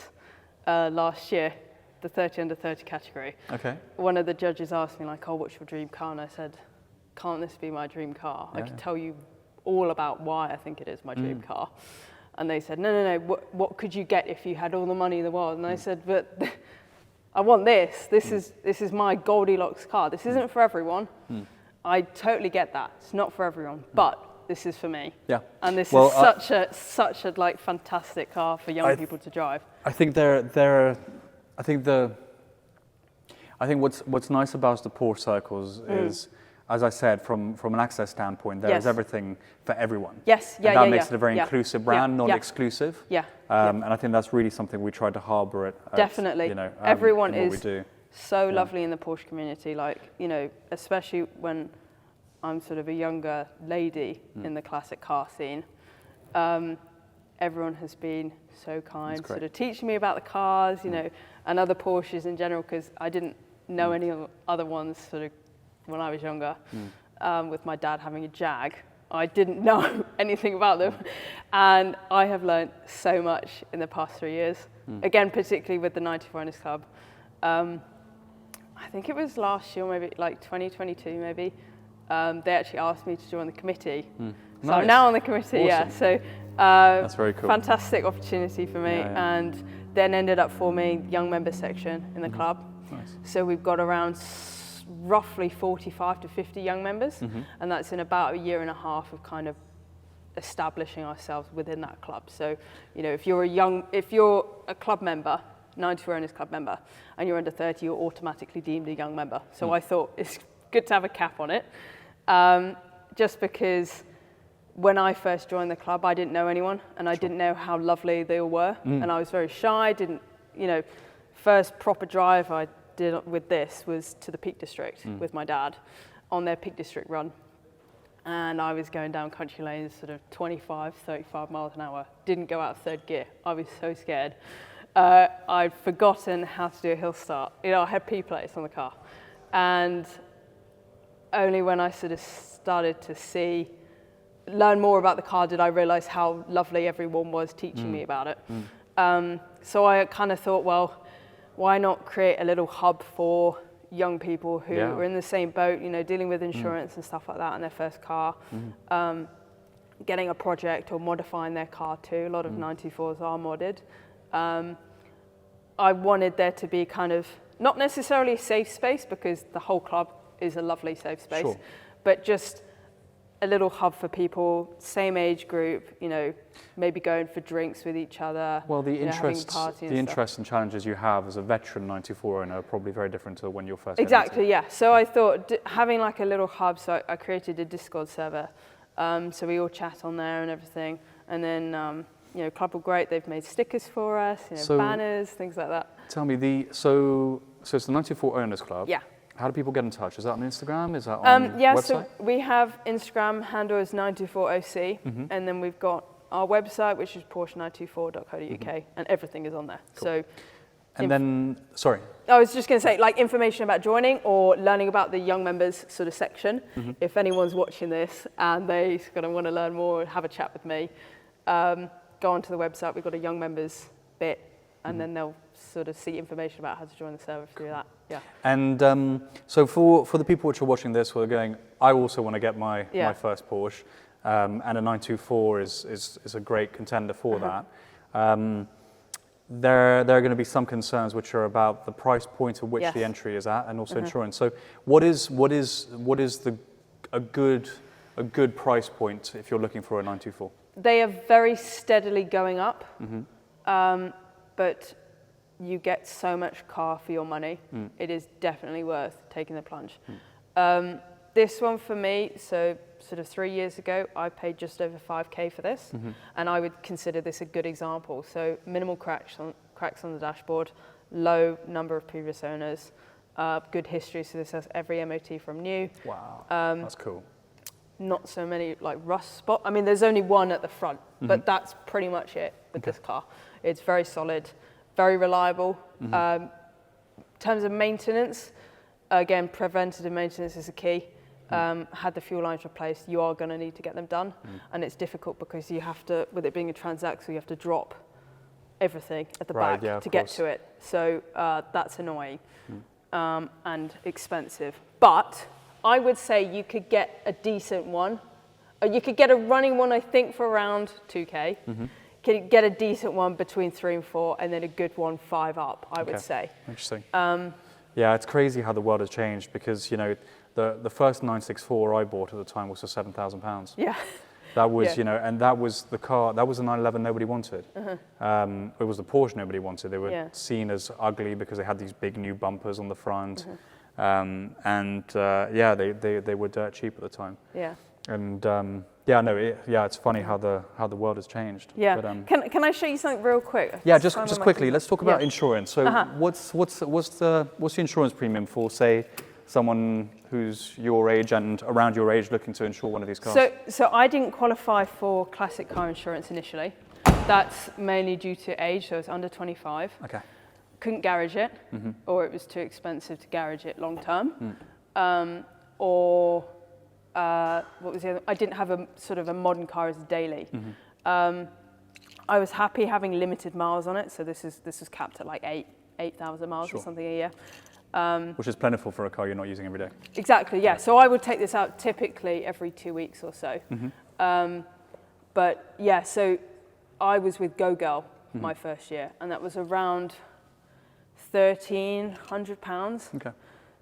[SPEAKER 2] last year, the 30 under 30 category. Okay. One of the judges asked me like, "Oh, what's your dream car?" And I said, "Can't this be my dream car? I can tell you all about why I think it is my dream car." And they said, no, what could you get if you had all the money in the world? And I said, but I want this. This is my Goldilocks car. This isn't for everyone. I totally get that. It's not for everyone, but this is for me. Yeah. And this is such a like fantastic car for young people to drive.
[SPEAKER 1] I think I think what's nice about the Porsche Circles is as I said, from an access standpoint, there is everything for everyone.
[SPEAKER 2] Yes, yeah,
[SPEAKER 1] and that makes it a very inclusive brand, non-exclusive.
[SPEAKER 2] Yeah.
[SPEAKER 1] And I think that's really something we try to harbour at
[SPEAKER 2] Definitely.
[SPEAKER 1] You know,
[SPEAKER 2] everyone
[SPEAKER 1] in what
[SPEAKER 2] is
[SPEAKER 1] we do.
[SPEAKER 2] so lovely in the Porsche community. Like, you know, especially when I'm sort of a younger lady in the classic car scene. Everyone has been so kind, sort of teaching me about the cars, you know, and other Porsches in general, because I didn't know any other ones sort of when I was younger. With my dad having a Jag, I didn't know anything about them. And I have learned so much in the past 3 years. Again, particularly with the 94 Owners Club. I think it was last year, maybe like 2022 maybe. They actually asked me to join the committee. So I'm now on the committee,
[SPEAKER 1] awesome.
[SPEAKER 2] So
[SPEAKER 1] that's very cool.
[SPEAKER 2] fantastic opportunity for me. And then ended up forming young member section in the club.
[SPEAKER 1] Nice.
[SPEAKER 2] So we've got around roughly 45 to 50 young members, and that's in about a year and a half of kind of establishing ourselves within that club. So, you know, if you're a club member, 94 Owners Club member, and you're under 30, you're automatically deemed a young member. So I thought it's good to have a cap on it, just because when I first joined the club, I didn't know anyone, and I didn't know how lovely they all were, and I was very shy. First proper drive I did with this was to the Peak District with my dad on their Peak District run. And I was going down country lanes, sort of 25, 35 miles an hour. Didn't go out of third gear. I was so scared. I'd forgotten how to do a hill start. You know, I had P plates on the car. And only when I sort of started to learn more about the car did I realize how lovely everyone was teaching me about it. So I kind of thought, well, why not create a little hub for young people who are in the same boat, you know, dealing with insurance and stuff like that in their first car, getting a project or modifying their car too. A lot of 94s are modded. I wanted there to be kind of, not necessarily a safe space, because the whole club is a lovely safe space, but just a little hub for people, same age group, you know, maybe going for drinks with each other.
[SPEAKER 1] Well, the interests
[SPEAKER 2] stuff.
[SPEAKER 1] and challenges you have as a veteran 94 owner are probably very different to when you're first.
[SPEAKER 2] Exactly, yeah. So I thought having like a little hub, so I created a Discord server, so we all chat on there and everything. And then, you know, Club are great. They've made stickers for us, you know, banners, things like that.
[SPEAKER 1] Tell me, so it's the 94 Owners Club.
[SPEAKER 2] Yeah.
[SPEAKER 1] How do people get in touch? Is that on Instagram? Is that on website?
[SPEAKER 2] So we have Instagram handle is 94OC, and then we've got our website, which is Porsche924.co.uk, and everything is on there.
[SPEAKER 1] Cool.
[SPEAKER 2] So,
[SPEAKER 1] and then, sorry.
[SPEAKER 2] I was just going to say, like, information about joining or learning about the young members sort of section. If anyone's watching this and they're going to want to learn more and have a chat with me, go onto the website. We've got a young members bit, and then they'll sort of see information about how to join the server through that. Yeah.
[SPEAKER 1] And so for the people which are watching this who are going, I also want to get my first Porsche, and a 924 is a great contender for that. There are going to be some concerns which are about the price point at which the entry is at, and also insurance. So what is a good price point if you're looking for a 924?
[SPEAKER 2] They are very steadily going up, but you get so much car for your money. It is definitely worth taking the plunge. This one for me, so sort of 3 years ago, I paid just over 5K for this, and I would consider this a good example. So minimal cracks on the dashboard, low number of previous owners, good history. So this has every MOT from new.
[SPEAKER 1] Wow, that's cool.
[SPEAKER 2] Not so many like rust spot. I mean, there's only one at the front, but that's pretty much it with this car. It's very solid, very reliable. In terms of maintenance, again, preventative maintenance is a key. Had the fuel lines replaced, you are going to need to get them done, and it's difficult because you have to, with it being a transaxle, you have to drop everything at the back to get to it. So that's annoying and expensive. But I would say you could get a decent one. You could get a running one, I think, for around 2K. Could get a decent one between 3 and 4, and then a good one 5 up, I would say.
[SPEAKER 1] Interesting. Yeah, it's crazy how the world has changed, because, you know, the first 964 I bought at the time was for £7,000.
[SPEAKER 2] Yeah.
[SPEAKER 1] That was, you know, and that was the car, that was the 911 nobody wanted. It was the Porsche nobody wanted. They were seen as ugly because they had these big new bumpers on the front. Yeah, they were dirt cheap at the time.
[SPEAKER 2] Yeah.
[SPEAKER 1] And it's funny how the world has changed.
[SPEAKER 2] Yeah.
[SPEAKER 1] But,
[SPEAKER 2] can I show you something real quick?
[SPEAKER 1] Yeah, just quickly. Let's talk about
[SPEAKER 2] Yeah.
[SPEAKER 1] insurance. So, what's the insurance premium for, say, someone who's your age and around your age looking to insure one of these cars?
[SPEAKER 2] So I didn't qualify for classic car insurance initially. That's mainly due to age, so it's under 25.
[SPEAKER 1] Okay.
[SPEAKER 2] Couldn't garage it, or it was too expensive to garage it long term. What was the other? I didn't have a sort of a modern car as a daily. I was happy having limited miles on it, so this is capped at like 8,000 miles or something a year.
[SPEAKER 1] Which is plentiful for a car you're not using every day.
[SPEAKER 2] Exactly, yeah. So I would take this out typically every 2 weeks or so. But yeah, so I was with Go Girl my first year, and that was around £1,300.
[SPEAKER 1] Okay.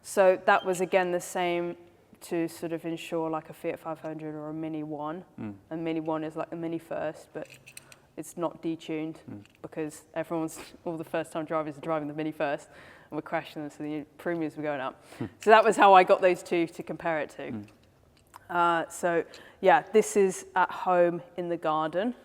[SPEAKER 2] So that was again the same to sort of insure like a Fiat 500 or a Mini One. And Mini One is like the Mini First, but it's not detuned because all the first-time drivers are driving the Mini First, and we're crashing them, so the premiums were going up. So that was how I got those two to compare it to. So yeah, this is at home in the garden.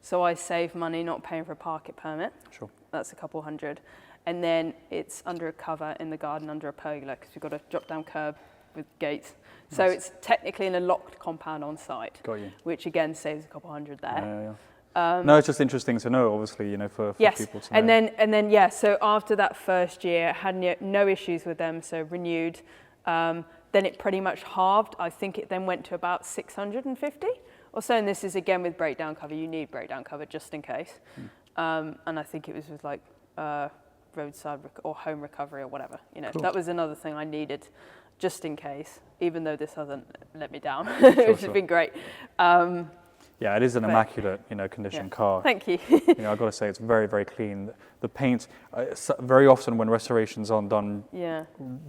[SPEAKER 2] So I save money not paying for a parking permit.
[SPEAKER 1] Sure.
[SPEAKER 2] That's a couple hundred. And then it's under a cover in the garden under a pergola because we've got a drop-down curb with gates. So it's technically in a locked compound on site.
[SPEAKER 1] Got you.
[SPEAKER 2] Which again saves a couple hundred there.
[SPEAKER 1] No, it's just interesting to know, obviously, for people to know.
[SPEAKER 2] And then yeah, so after that first year, had no issues with them, so renewed. Then it pretty much halved. I think it then went to about 650 or so, and this is again with breakdown cover. You need breakdown cover just in case. And I think it was with like roadside or home recovery or whatever. Cool. That was another thing I needed just in case, even though this hasn't let me down, which has been great.
[SPEAKER 1] Yeah, it is an immaculate, condition car.
[SPEAKER 2] Thank you.
[SPEAKER 1] I've got to say, it's very, very clean. The paint, very often when restorations aren't done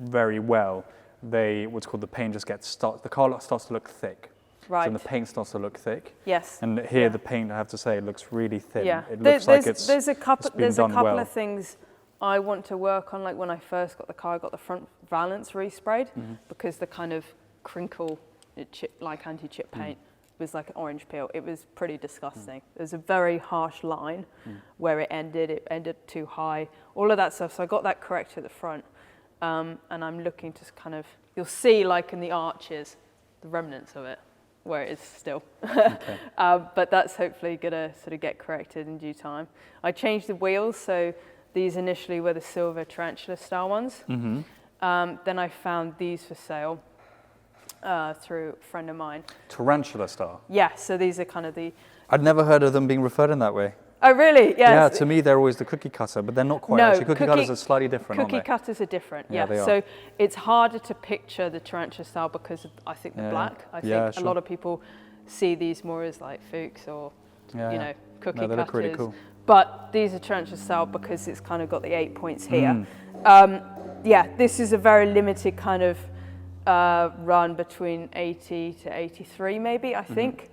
[SPEAKER 1] very well, what's called the paint just the car starts to look thick.
[SPEAKER 2] Right.
[SPEAKER 1] So the paint starts to look thick.
[SPEAKER 2] Yes.
[SPEAKER 1] And here the paint, I have to say, looks really thin.
[SPEAKER 2] Yeah.
[SPEAKER 1] It looks like it's
[SPEAKER 2] There's a couple
[SPEAKER 1] well.
[SPEAKER 2] of things I want to work on. Like when I first got the car, I got the front valance resprayed because the kind of crinkle, like anti-chip paint was like an orange peel. It was pretty disgusting. There's a very harsh line where it ended too high, all of that stuff. So I got that correct at the front. And I'm looking to kind of, you'll see like in the arches, the remnants of it, where it is still. Okay. But that's hopefully gonna sort of get corrected in due time. I changed the wheels, so these initially were the silver tarantula style ones. Then I found these for sale through a friend of mine.
[SPEAKER 1] Tarantula style?
[SPEAKER 2] Yeah, so these are kind of the...
[SPEAKER 1] I'd never heard of them being referred in that way.
[SPEAKER 2] Oh, really? Yes.
[SPEAKER 1] Yeah, to me they're always the cookie cutter, but they're not quite. Actually, cookie cutters are slightly different, aren't they?
[SPEAKER 2] Cookie cutters are different,
[SPEAKER 1] Yeah, they are.
[SPEAKER 2] So it's harder to picture the tarantula style because of, I think, the black. I think a lot of people see these more as like Fuchs or, cookie cutters.
[SPEAKER 1] They look really cool.
[SPEAKER 2] But these are tarantula style because it's kind of got the 8 points here. This is a very limited kind of run between 80 to 83 maybe, I think.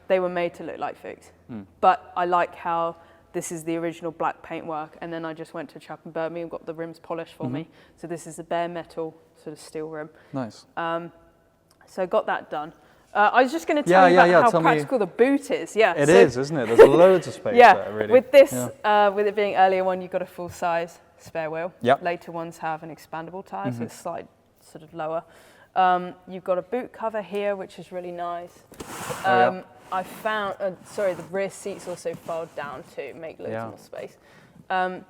[SPEAKER 2] They were made to look like Fuchs. But I like how this is the original black paintwork, and then I just went to Chap and Birmingham and got the rims polished for me. So this is a bare metal sort of steel rim.
[SPEAKER 1] Nice.
[SPEAKER 2] So I got that done. I was just going to tell you about how practical the boot is. Yeah,
[SPEAKER 1] it is, isn't it? There's loads of space there, really.
[SPEAKER 2] With this, with it being earlier one, you've got a full-size spare wheel.
[SPEAKER 1] Yep.
[SPEAKER 2] Later ones have an expandable tyre, so it's slightly sort of lower. You've got a boot cover here, which is really nice. I found, the rear seats also fold down to make loads more space. And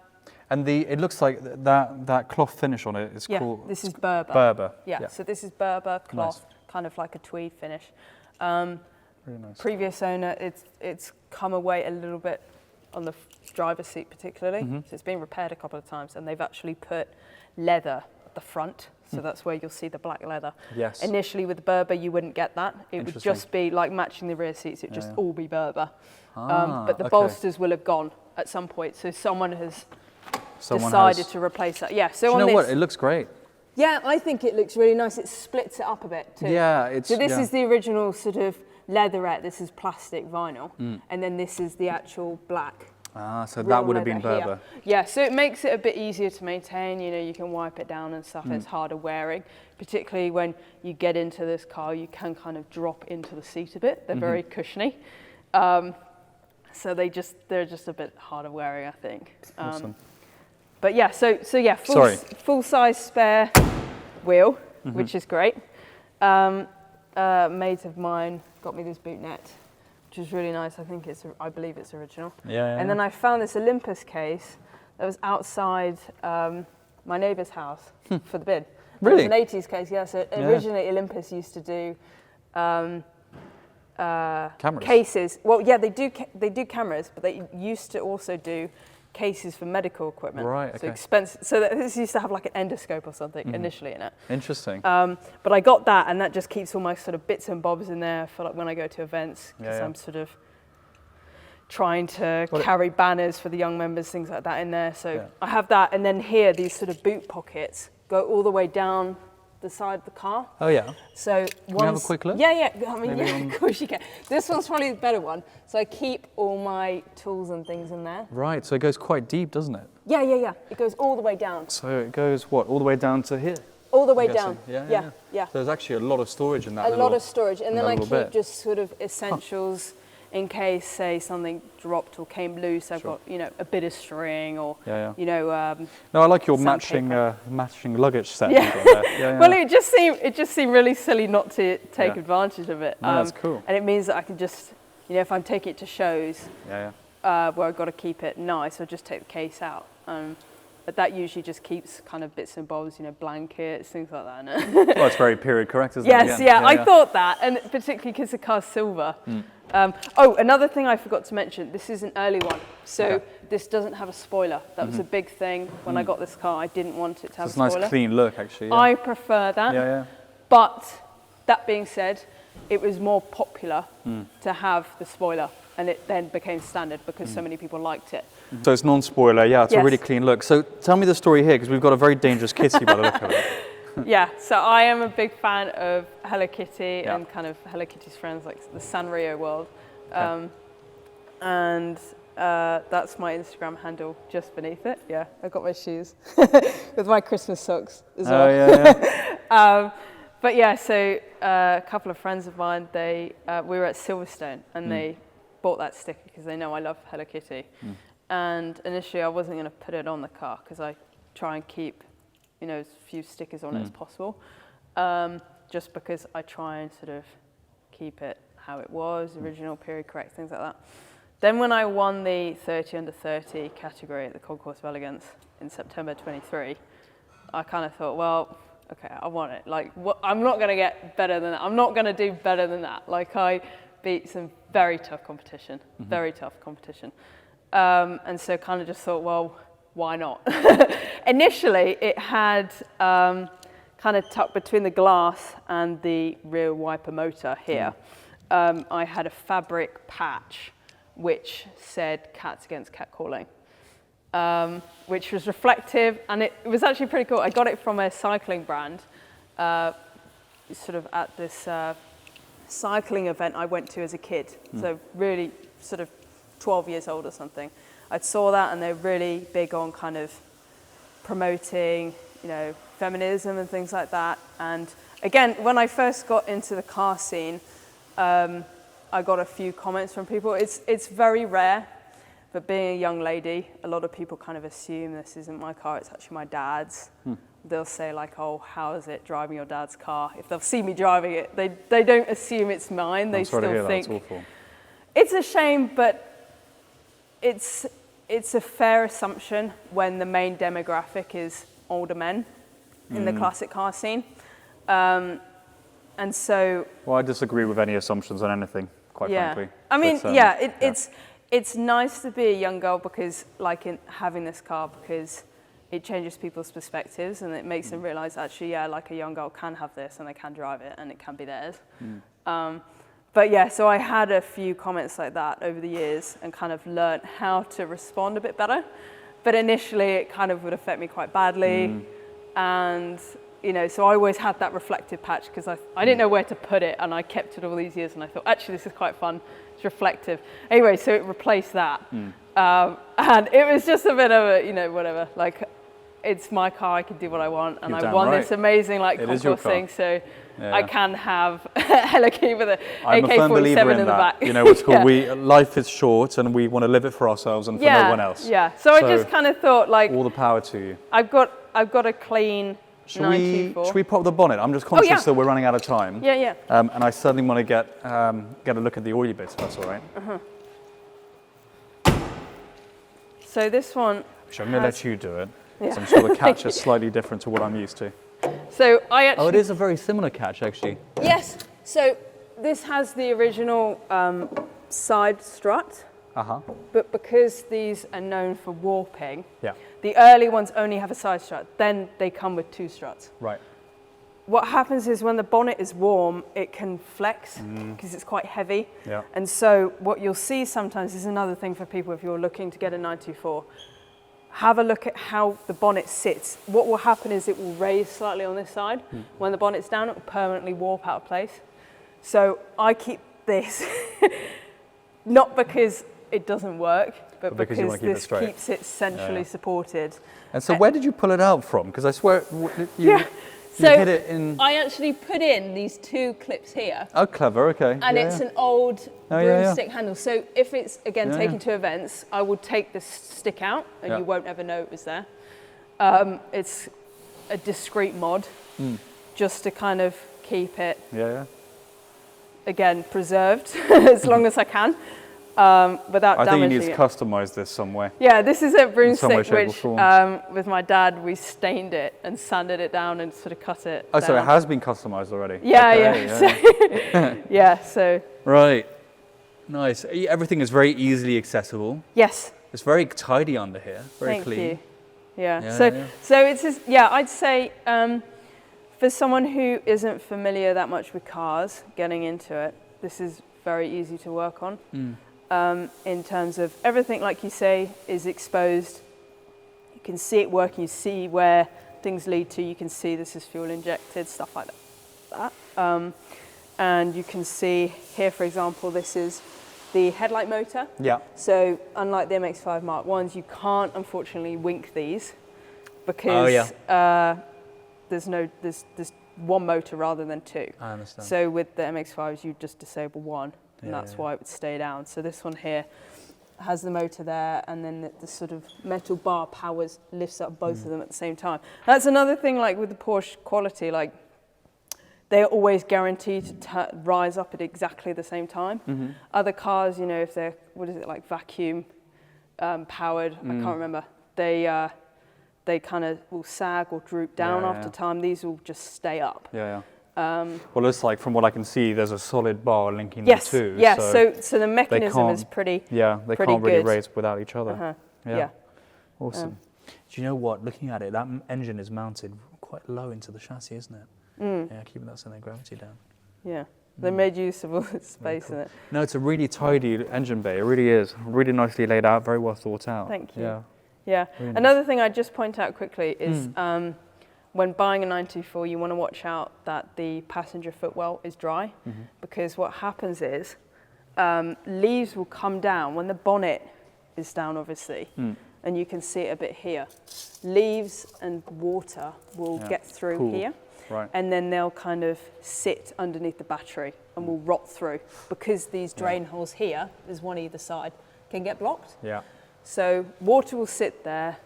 [SPEAKER 1] it looks like that cloth finish on it is cool.
[SPEAKER 2] This is Berber.
[SPEAKER 1] Berber.
[SPEAKER 2] Yeah, so this is Berber cloth, kind of like a tweed finish.
[SPEAKER 1] Really nice.
[SPEAKER 2] Previous owner, it's come away a little bit on the driver's seat particularly. So it's been repaired a couple of times, and they've actually put leather at the front. So that's where you'll see the black leather.
[SPEAKER 1] Yes.
[SPEAKER 2] Initially with the Berber, you wouldn't get that. It would just be like matching the rear seats. It'd just all be Berber. But the bolsters will have gone at some point. So someone has decided to replace that. Yeah. So
[SPEAKER 1] do you know what? It looks great.
[SPEAKER 2] Yeah, I think it looks really nice. It splits it up a bit too.
[SPEAKER 1] Yeah.
[SPEAKER 2] So this is the original sort of leatherette. This is plastic vinyl. And then this is the actual black.
[SPEAKER 1] Ah, so
[SPEAKER 2] real
[SPEAKER 1] that would have
[SPEAKER 2] leather
[SPEAKER 1] been Berber.
[SPEAKER 2] here. Yeah, so it makes it a bit easier to maintain. You know, you can wipe it down and stuff. It's harder wearing, particularly when you get into this car. You can kind of drop into the seat a bit. They're very cushiony, so they're just a bit harder wearing, I think.
[SPEAKER 1] Awesome.
[SPEAKER 2] But yeah, so yeah, full size spare wheel, which is great. Mate of mine got me this boot net, which is really nice. I believe it's original.
[SPEAKER 1] Yeah.
[SPEAKER 2] And then I found this Olympus case that was outside my neighbour's house for the bid.
[SPEAKER 1] Really?
[SPEAKER 2] It was an 80s case, yeah. So originally Olympus used to do
[SPEAKER 1] Cameras?
[SPEAKER 2] cases. Well, yeah, they do cameras, but they used to also do cases for medical equipment.
[SPEAKER 1] Right,
[SPEAKER 2] So
[SPEAKER 1] okay.
[SPEAKER 2] expensive. So this used to have like an endoscope or something initially in it.
[SPEAKER 1] Interesting.
[SPEAKER 2] But I got that, and that just keeps all my sort of bits and bobs in there for like when I go to events, because I'm sort of trying to carry banners for the young members, things like that in there. So I have that, and then here these sort of boot pockets go all the way down the side of the car.
[SPEAKER 1] Oh yeah.
[SPEAKER 2] So
[SPEAKER 1] Can we have a quick look?
[SPEAKER 2] Yeah. I mean,
[SPEAKER 1] Maybe
[SPEAKER 2] of course you can. This one's probably the better one. So I keep all my tools and things in there.
[SPEAKER 1] Right. So it goes quite deep, doesn't it?
[SPEAKER 2] Yeah. It goes all the way down.
[SPEAKER 1] So it goes what? All the way down to here.
[SPEAKER 2] All the way
[SPEAKER 1] I'm
[SPEAKER 2] down.
[SPEAKER 1] guessing. Yeah. So there's actually a lot of storage in that.
[SPEAKER 2] A lot of storage, and then I keep
[SPEAKER 1] bit.
[SPEAKER 2] just sort of essentials in case, say, something dropped or came loose. I've got, a bit of string, or
[SPEAKER 1] No, I like your matching luggage set.
[SPEAKER 2] Yeah. Well, it just seemed really silly not to take advantage of it.
[SPEAKER 1] No, that's cool.
[SPEAKER 2] And it means that I can just, if I'm taking it to shows, where I've got to keep it nice, I'll just take the case out. But that usually just keeps kind of bits and bobs, blankets, things like that.
[SPEAKER 1] Well, it's very period correct, isn't it?
[SPEAKER 2] Yes,
[SPEAKER 1] Again?
[SPEAKER 2] I thought that, and particularly because the car's silver. Another thing I forgot to mention, this is an early one, so this doesn't have a spoiler. That was a big thing when I got this car. I didn't want it to have a spoiler.
[SPEAKER 1] It's a nice clean look, actually. Yeah.
[SPEAKER 2] I prefer that.
[SPEAKER 1] Yeah.
[SPEAKER 2] But that being said, it was more popular to have the spoiler, and it then became standard because so many people liked it.
[SPEAKER 1] So it's non-spoiler, it's a really clean look. So tell me the story here, because we've got a very dangerous kitty by the look of it.
[SPEAKER 2] So I am a big fan of Hello Kitty and kind of Hello Kitty's friends, like the Sanrio world. And that's my Instagram handle just beneath it. Yeah, I've got my shoes with my Christmas socks as well. But yeah, so a couple of friends of mine, we were at Silverstone, and they bought that sticker because they know I love Hello Kitty. And initially I wasn't going to put it on the car because I try and keep as few stickers on it as possible, just because I try and sort of keep it how it was, original, period correct, things like that. Then when I won the 30 under 30 category at the Concourse of Elegance in September 23, I kind of thought, well, okay, I want it. Like, I'm not going to get better than that. I'm not going to do better than that. Like, I beat some very tough competition, and so kind of just thought, well, why not? Initially, it had kind of tucked between the glass and the rear wiper motor here. I had a fabric patch which said "Cats Against Catcalling," which was reflective, and it was actually pretty cool. I got it from a cycling brand, sort of at this cycling event I went to as a kid. So really sort of 12 years old or something. I saw that, and they're really big on kind of promoting, feminism and things like that. And again, when I first got into the car scene, I got a few comments from people. It's very rare, but being a young lady, a lot of people kind of assume this isn't my car, it's actually my dad's. They'll say like, oh, how is it driving your dad's car? If they'll see me driving it, they don't assume it's mine. They still think.
[SPEAKER 1] That's awful.
[SPEAKER 2] It's a shame, but it's a fair assumption when the main demographic is older men in the classic car scene. And so...
[SPEAKER 1] Well, I disagree with any assumptions on anything, quite frankly.
[SPEAKER 2] I mean, it's nice to be a young girl because, like, in having this car, because it changes people's perspectives and it makes them realize, actually, like a young girl can have this and they can drive it and it can be theirs. But yeah, so I had a few comments like that over the years and kind of learned how to respond a bit better. But initially it kind of would affect me quite badly. And, so I always had that reflective patch because I didn't know where to put it, and I kept it all these years, and I thought, actually, this is quite fun. It's reflective. Anyway, so it replaced that. And it was just a bit of a, you know, whatever, like, it's my car, I can do what I want, and I won this amazing, like, concourse thing, so I can have a Hello with an AK-47 in the back.
[SPEAKER 1] You know, what's called, life is short, and we want to live it for ourselves and for no one else.
[SPEAKER 2] Yeah, so I just kind of thought, like,
[SPEAKER 1] all the power to you.
[SPEAKER 2] I've got a clean 924.
[SPEAKER 1] Should we pop the bonnet? I'm just conscious that we're running out of time.
[SPEAKER 2] Yeah.
[SPEAKER 1] And I certainly want to get a look at the oily bits, if that's all right.
[SPEAKER 2] So this one.
[SPEAKER 1] Actually, I'm going to let you do it. Yeah. I'm sure the catch is slightly different to what I'm used to.
[SPEAKER 2] So I actually.
[SPEAKER 1] Oh, it is a very similar catch, actually.
[SPEAKER 2] Yes. So this has the original side strut. But because these are known for warping, the early ones only have a side strut. Then they come with 2 struts.
[SPEAKER 1] Right.
[SPEAKER 2] What happens is when the bonnet is warm, it can flex because it's quite heavy.
[SPEAKER 1] Yeah.
[SPEAKER 2] And so what you'll see sometimes is another thing for people if you're looking to get a 924. Have a look at how the bonnet sits. What will happen is it will raise slightly on this side. When the bonnet's down, it will permanently warp out of place. So I keep this, not because it doesn't work, but because this keeps it centrally supported.
[SPEAKER 1] And so where did you pull it out from? Because I swear you hit it in...
[SPEAKER 2] I actually put in these 2 clips here.
[SPEAKER 1] Oh, clever, okay.
[SPEAKER 2] And it's an old broomstick handle. So if it's, again, taken to events, I would take this stick out and you won't ever know it was there. It's a discreet mod, just to kind of keep it, again, preserved as long as I can. Without damaging it.
[SPEAKER 1] I think you need to customize this somewhere.
[SPEAKER 2] Yeah, this is a broomstick which, with my dad, we stained it and sanded it down and sort of cut it down.
[SPEAKER 1] So it has been customized already?
[SPEAKER 2] Yeah, so.
[SPEAKER 1] Right, nice. Everything is very easily accessible.
[SPEAKER 2] Yes.
[SPEAKER 1] It's very tidy under here, very clean.
[SPEAKER 2] Thank you. Yeah, so it's just, I'd say for someone who isn't familiar that much with cars, getting into it, this is very easy to work on. In terms of everything, like you say, is exposed. You can see it working, you see where things lead to, you can see this is fuel injected, stuff like that. And you can see here, for example, this is the headlight motor. Yeah. So unlike the MX-5 Mark 1s, you can't unfortunately wink these because there's one motor rather than 2.
[SPEAKER 1] I understand.
[SPEAKER 2] So with the MX-5s, you just disable one. And that's why it would stay down. So this one here has the motor there, and then the sort of metal bar lifts up both of them at the same time. That's another thing, like with the Porsche quality, like they're always guaranteed to rise up at exactly the same time. Other cars, you know, if they're, like vacuum powered, I can't remember, they kind of will sag or droop down after time. These will just stay up. Well,
[SPEAKER 1] it's like, from what I can see, there's a solid bar linking the two.
[SPEAKER 2] So the mechanism is pretty
[SPEAKER 1] they can't really raise without each other. Awesome. Do you know what? Looking at it, that engine is mounted quite low into the chassis, isn't it? Yeah, keeping that center of gravity down.
[SPEAKER 2] Yeah, they made use of all the space in it.
[SPEAKER 1] No, it's a really tidy engine bay. It really is. Really nicely laid out, very well thought out.
[SPEAKER 2] Thank you. Yeah. Really Another thing I'd just point out quickly is when buying a 924, you want to watch out that the passenger footwell is dry, because what happens is leaves will come down when the bonnet is down, obviously, and you can see it a bit here. Leaves and water will get through here, and then they'll kind of sit underneath the battery and will rot through, because these drain holes here, there's one either side, can get blocked. So water will sit there,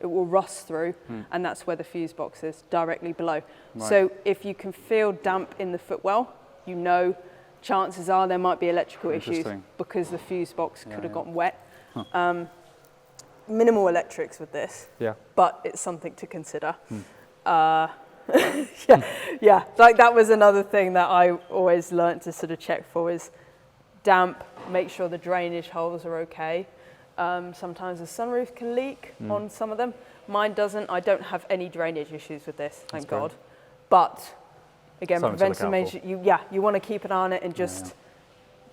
[SPEAKER 2] it will rust through, and that's where the fuse box is, directly below. So if you can feel damp in the footwell, you know chances are there might be electrical issues because the fuse box could have gotten wet. Minimal electrics with this, but it's something to consider. Like that was another thing that I always learnt to sort of check for, is damp, make sure the drainage holes are okay. Sometimes the sunroof can leak on some of them. Mine doesn't. I don't have any drainage issues with this, thank God. But again, preventive measures, you want to keep an eye on it and just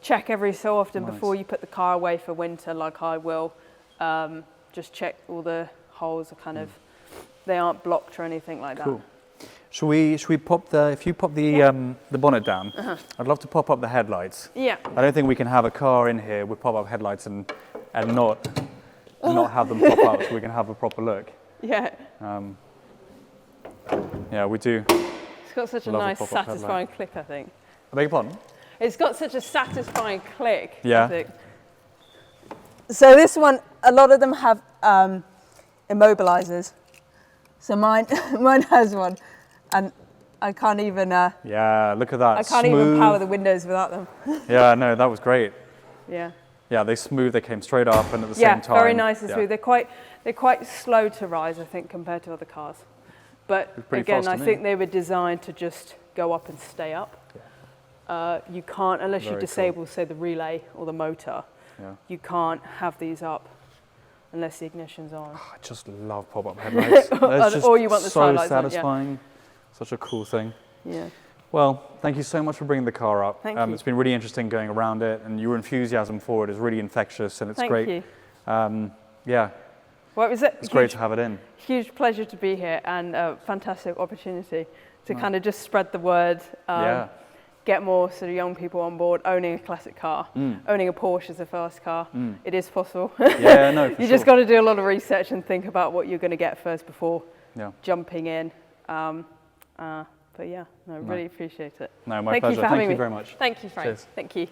[SPEAKER 2] check every so often before you put the car away for winter, like I will. Just check all the holes are kind of, they aren't blocked or anything like that.
[SPEAKER 1] Should we pop if you pop the bonnet down, I'd love to pop up the headlights. I don't think we can have a car in here with pop-up headlights and and not have them pop up, so we can have a proper look.
[SPEAKER 2] Yeah.
[SPEAKER 1] Yeah, we do.
[SPEAKER 2] It's got such a
[SPEAKER 1] Love a
[SPEAKER 2] nice,
[SPEAKER 1] pop-up
[SPEAKER 2] satisfying click, I think.
[SPEAKER 1] I beg your pardon?
[SPEAKER 2] It's got such a satisfying click,
[SPEAKER 1] Yeah.
[SPEAKER 2] I think. So this one, a lot of them have immobilizers. So mine has one, and I can't even.
[SPEAKER 1] Yeah, look at that.
[SPEAKER 2] I can't even power the windows without them.
[SPEAKER 1] Yeah, no, that was great.
[SPEAKER 2] Yeah.
[SPEAKER 1] Yeah, they came straight up, and at the same time.
[SPEAKER 2] Yeah, very nice and
[SPEAKER 1] yeah.
[SPEAKER 2] smooth. They're quite slow to rise, I think, compared to other cars. But again, I think they were designed to just go up and stay up. Yeah. You can't, unless you disable, say, the relay or the motor. Yeah. You can't have these up unless the ignition's on.
[SPEAKER 1] Oh, I just love pop-up headlights.
[SPEAKER 2] Or you want the
[SPEAKER 1] so
[SPEAKER 2] taillights
[SPEAKER 1] satisfying.
[SPEAKER 2] On, yeah.
[SPEAKER 1] Such a cool thing.
[SPEAKER 2] Yeah.
[SPEAKER 1] Well, thank you so much for bringing the car up.
[SPEAKER 2] Thank you.
[SPEAKER 1] It's been really interesting going around it, and your enthusiasm for it is really infectious, and it's great.
[SPEAKER 2] Thank you.
[SPEAKER 1] Yeah.
[SPEAKER 2] Well,
[SPEAKER 1] it's great to have it in.
[SPEAKER 2] Huge pleasure to be here, and a fantastic opportunity to kind of just spread the word. Get more sort of young people on board owning a classic car. Owning a Porsche as a first car. It is possible.
[SPEAKER 1] Yeah, no, for
[SPEAKER 2] You just got to do a lot of research and think about what you're going to get first before jumping in. But yeah, no, really appreciate it.
[SPEAKER 1] No, my pleasure. Thank you very much.
[SPEAKER 2] Thank you, Frank.
[SPEAKER 1] Cheers.
[SPEAKER 2] Thank you.